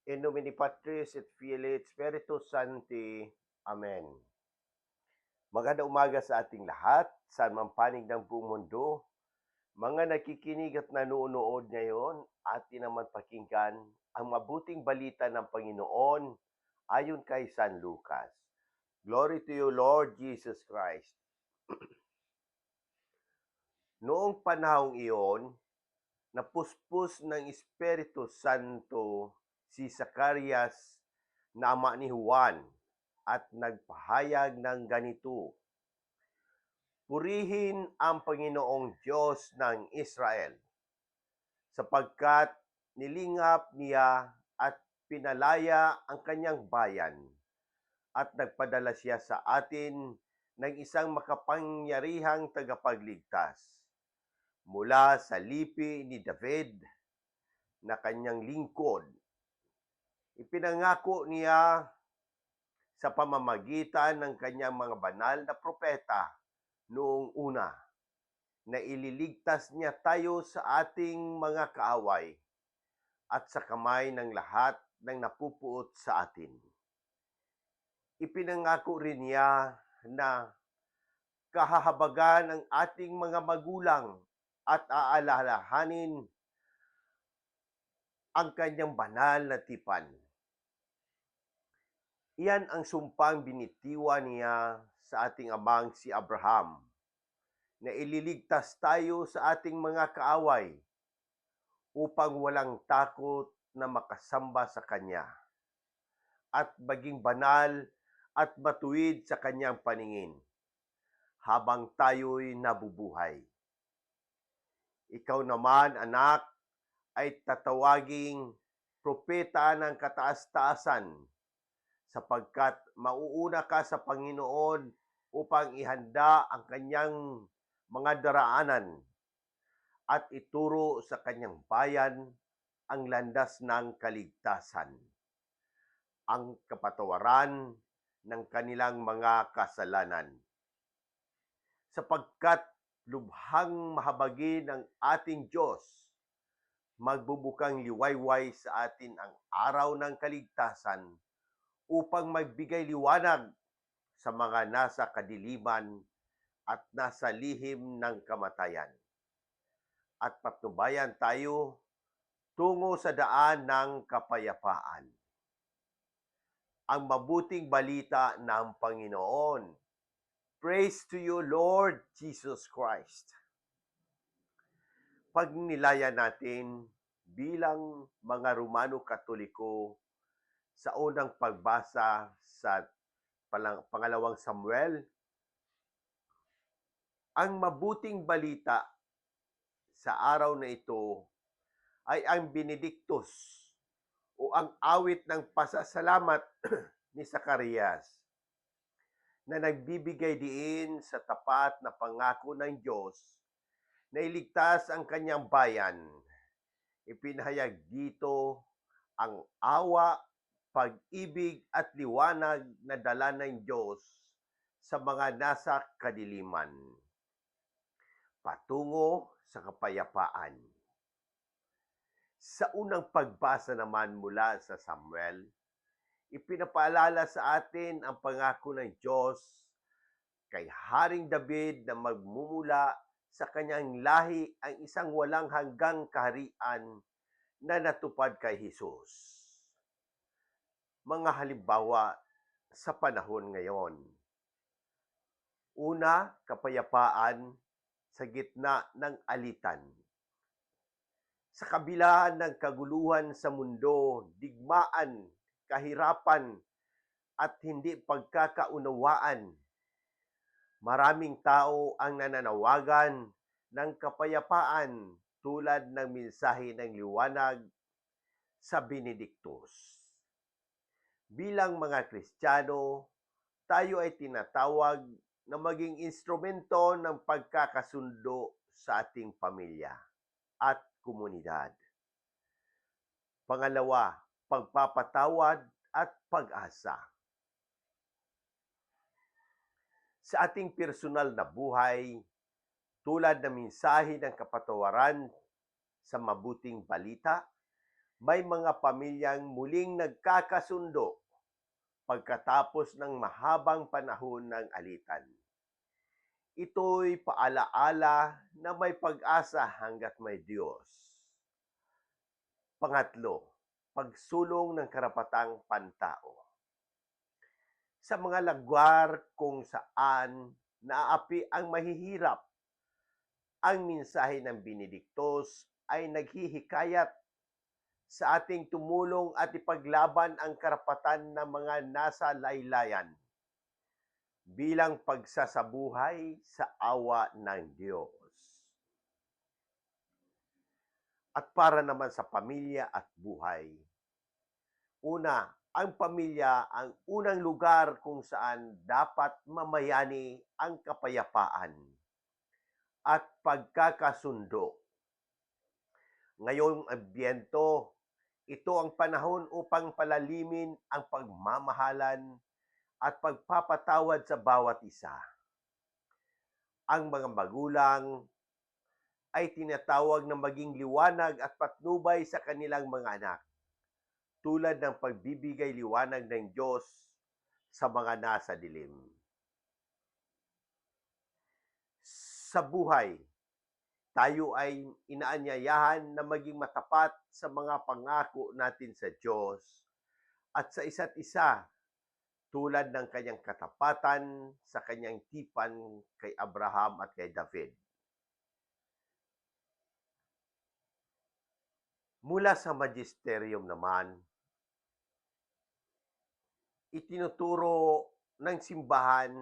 In nomine Patris et Filii et Spiritus Sancti. Amen. Magandang umaga sa ating lahat, saan man panig ng buong mundo. Mga nakikinig at nanonood ngayon, atin naman pakinggan ang mabuting balita ng Panginoon ayon kay San Lucas. Glory to you, Lord Jesus Christ. Noong panahong iyon, napuspos ng Espiritu Santo si Zacarias na ama ni Juan at nagpahayag ng ganito, "Purihin ang Panginoong Diyos ng Israel, sapagkat nilingap niya at pinalaya ang kanyang bayan, at nagpadala siya sa atin ng isang makapangyarihang tagapagligtas mula sa lipi ni David na kanyang lingkod. Ipinangako niya sa pamamagitan ng kanyang mga banal na propeta noong una na ililigtas niya tayo sa ating mga kaaway at sa kamay ng lahat ng napupuot sa atin. Ipinangako rin niya na kahahabagan ang ating mga magulang at aalalahanin ang kanyang banal na tipan. Iyan ang sumpang binitiwan niya sa ating amang si Abraham, na ililigtas tayo sa ating mga kaaway upang walang takot na makasamba sa Kanya at maging banal at matuwid sa Kanyang paningin habang tayo'y nabubuhay. Ikaw naman, anak, ay tatawaging propeta ng kataas-taasan, sapagkat mauuna ka sa Panginoon upang ihanda ang kanyang mga daraanan at ituro sa kanyang bayan ang landas ng kaligtasan, ang kapatawaran ng kanilang mga kasalanan. Sapagkat lubhang mahabagin ng ating Diyos, magbubukang liwayway sa atin ang araw ng kaligtasan upang magbigay liwanag sa mga nasa kadiliman at nasa lihim ng kamatayan, at patnubayan tayo tungo sa daan ng kapayapaan. Ang mabuting balita ng Panginoon. Praise to you, Lord Jesus Christ. Pagnilayan natin bilang mga Romano Katoliko sa unang pagbasa sa pangalawang Samuel, ang mabuting balita sa araw na ito ay ang Benedictus o ang awit ng pasasalamat ni Zacarias, na nagbibigay diin sa tapat na pangako ng Diyos na iligtas ang kanyang bayan. Ipinahayag dito ang awa, pag-ibig at liwanag na dala ng Diyos sa mga nasa kadiliman, patungo sa kapayapaan. Sa unang pagbasa naman mula sa Samuel, ipinapaalala sa atin ang pangako ng Diyos kay Haring David na magmumula sa kanyang lahi ang isang walang hanggang kaharian na natupad kay Jesus. Mga halimbawa sa panahon ngayon. Una, kapayapaan sa gitna ng alitan. Sa kabila ng kaguluhan sa mundo, digmaan, kahirapan, at hindi pagkakaunawaan, maraming tao ang nananawagan ng kapayapaan tulad ng mensahe ng liwanag sa Benedictus. Bilang mga Kristiyano, tayo ay tinatawag na maging instrumento ng pagkakasundo sa ating pamilya at komunidad. Pangalawa, pagpapatawad at pag-asa. Sa ating personal na buhay, tulad ng mensahe ng kapatawaran sa mabuting balita, may mga pamilyang muling nagkakasundo pagkatapos ng mahabang panahon ng alitan. Ito'y paalaala na may pag-asa hangga't may Diyos. Pangatlo, pagsulong ng karapatang pantao. Sa mga lugar kung saan naaapi ang mahihirap, ang mensahe ng Benedictus ay naghihikayat sa ating tumulong at ipaglaban ang karapatan ng mga nasa laylayan bilang pagsasabuhay sa awa ng Diyos. At para naman sa pamilya at buhay. Una, ang pamilya ang unang lugar kung saan dapat mamayani ang kapayapaan at pagkakasundo. Ngayong Adbyento, ito ang panahon upang palalimin ang pagmamahalan at pagpapatawad sa bawat isa. Ang mga magulang ay tinatawag na maging liwanag at patnubay sa kanilang mga anak, tulad ng pagbibigay liwanag ng Diyos sa mga nasa dilim. Sa buhay, tayo ay inaanyayahan na maging matapat sa mga pangako natin sa Diyos at sa isa't isa, tulad ng kanyang katapatan sa kanyang tipan kay Abraham at kay David. Mula sa magisterium naman, itinuturo ng simbahan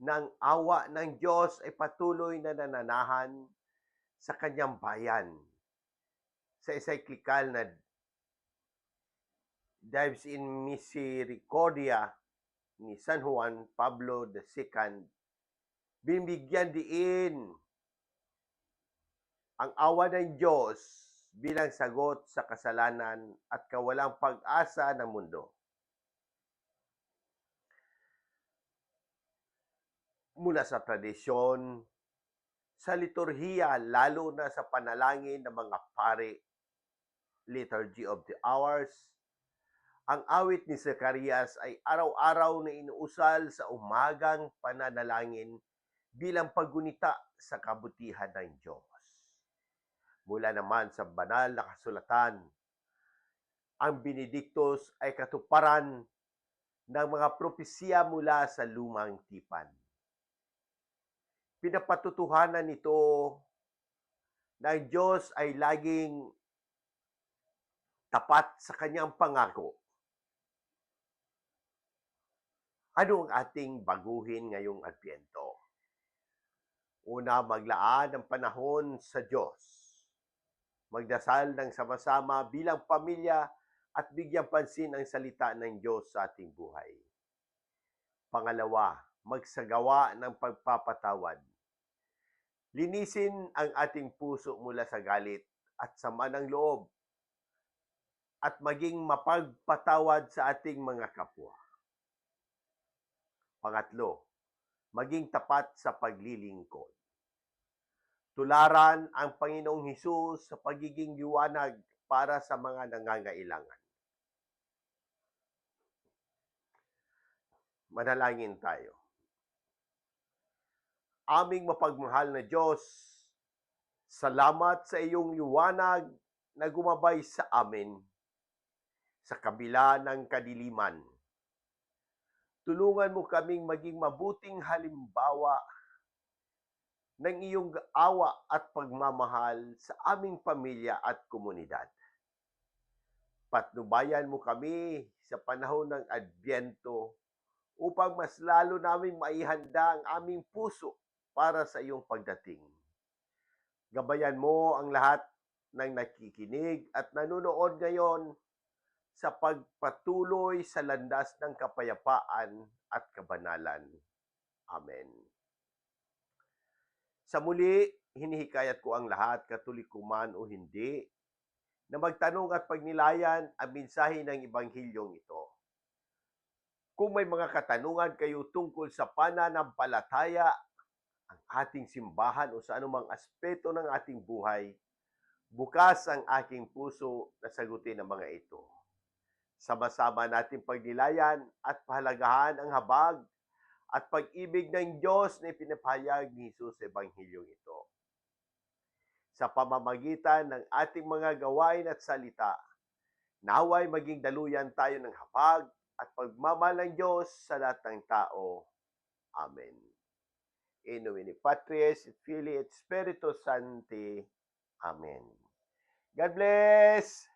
ng awa ng Diyos ay patuloy na nananahan sa kanyang bayan. Sa encyclical na Dives in Misericordia ni San Juan Pablo II, binibigyan diin ang awa ng Diyos bilang sagot sa kasalanan at kawalang pag-asa ng mundo. Mula sa tradisyon, sa liturhiya, lalo na sa panalangin ng mga pari, Liturgy of the Hours, ang awit ni Zacarias ay araw-araw na inuusal sa umagang pananalangin bilang paggunita sa kabutihan ng Diyos. Mula naman sa banal na kasulatan, ang Benedictus ay katuparan ng mga propesya mula sa lumang tipan. Pinapatutuhanan nito na ang Diyos ay laging tapat sa kanyang pangako. Ano ang ating baguhin ngayong Adbyento? Una, maglaan ng panahon sa Diyos. Magdasal ng sama-sama bilang pamilya at bigyang pansin ang salita ng Diyos sa ating buhay. Pangalawa, magsagawa ng pagpapatawad. Linisin ang ating puso mula sa galit at sama ng loob at maging mapagpatawad sa ating mga kapwa. Pangatlo, maging tapat sa paglilingkod. Tularan ang Panginoong Hesus sa pagiging liwanag para sa mga nangangailangan. Manalangin tayo. Aming mapagmahal na Diyos, salamat sa iyong liwanag na gumabay sa amin sa kabila ng kadiliman. Tulungan mo kaming maging mabuting halimbawa ng iyong awa at pagmamahal sa aming pamilya at komunidad. Patnubayan mo kami sa panahon ng Adbyento upang mas lalo naming maihanda ang aming puso para sa iyong pagdating. Gabayan mo ang lahat ng nakikinig at nanonood ngayon sa pagpatuloy sa landas ng kapayapaan at kabanalan. Amen. Sa muli, hinihikayat ko ang lahat, Katoliko man o hindi, na magtanong at pagnilayan ang mensahe ng Ebanghilyong ito. Kung may mga katanungan kayo tungkol sa pananampalataya, ang ating simbahan o sa anumang aspeto ng ating buhay, Bukas ang aking puso na sagutin ang mga ito. Sama-sama natin pagnilayan at pahalagahan ang habag at pag-ibig ng Diyos na ipinapahayag ni Jesus sa Ebanghilyong ito. Sa pamamagitan ng ating mga gawain at salita, naway maging daluyan tayo ng habag at pagmamahal ng Diyos sa lahat ng tao. Amen. In nomine Patris et Filii et Spiritus Sancti. Amen. God bless!